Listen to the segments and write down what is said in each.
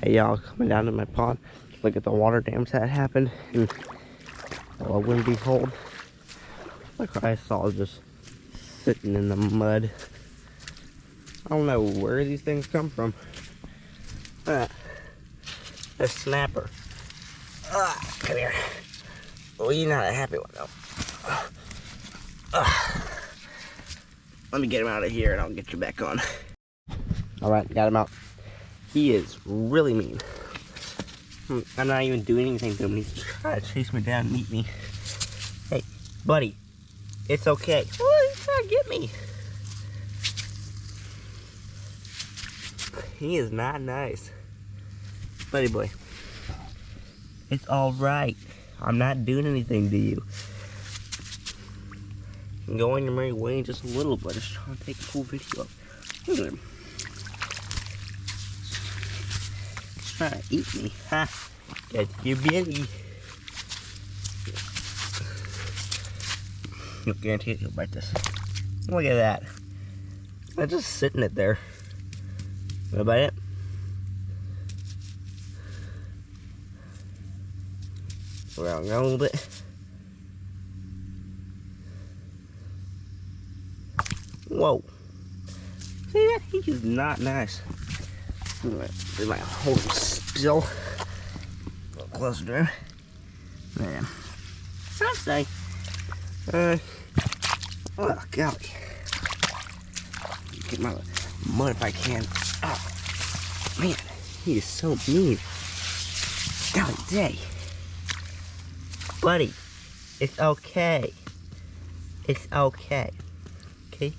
Hey y'all, coming down to my pond. Look at the water dams that happened. And lo and behold, look, I saw just sitting in the mud. I don't know where these things come from. A snapper. Come here. Oh, you're not a happy one though. Let me get him out of here and I'll get you back on. Alright, got him out. He is really mean. I'm not even doing anything to him. He's trying to chase me down and eat me. Hey, buddy, it's okay. Oh, he's trying to get me. He is not nice. Buddy boy, it's alright. I'm not doing anything to you. You can go on your merry way in just a little bit. Just trying to take a cool video. Look at him. He's trying to eat me. Ha! Get your belly. You'll guarantee it, he'll bite this. Look at that. I'm just sitting it there. Wanna bite it? Around a little bit. Whoa. See that? He is not nice. They might hold him still. A little closer to him. There. Sounds nice. Oh, golly. Get my mud if I can. Oh, man. He is so mean. Golly day. Buddy, it's okay. It's okay. Okay?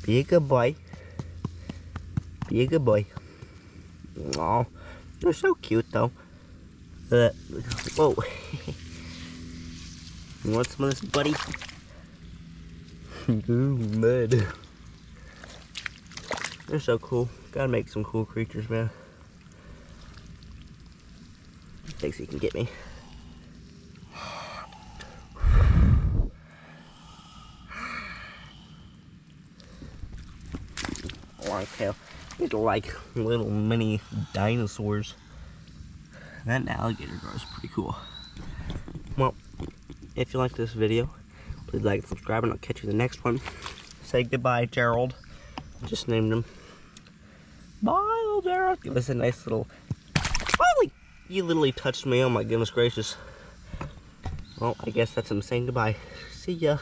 Be a good boy. Be a good boy. Aw, you're so cute though. Whoa. You want some of this, buddy? Ooh, mud. They're so cool. Gotta make some cool creatures, man. He thinks he can get me. Long tail. These are like little mini dinosaurs. That alligator grows pretty cool. Well, if you like this video, please like and subscribe, and I'll catch you in the next one. Say goodbye, Gerald. Just named him. Bye, little Gerald. Give us a nice little. Holy! You literally touched me. Oh my goodness gracious. Well, I guess that's him saying goodbye. See ya.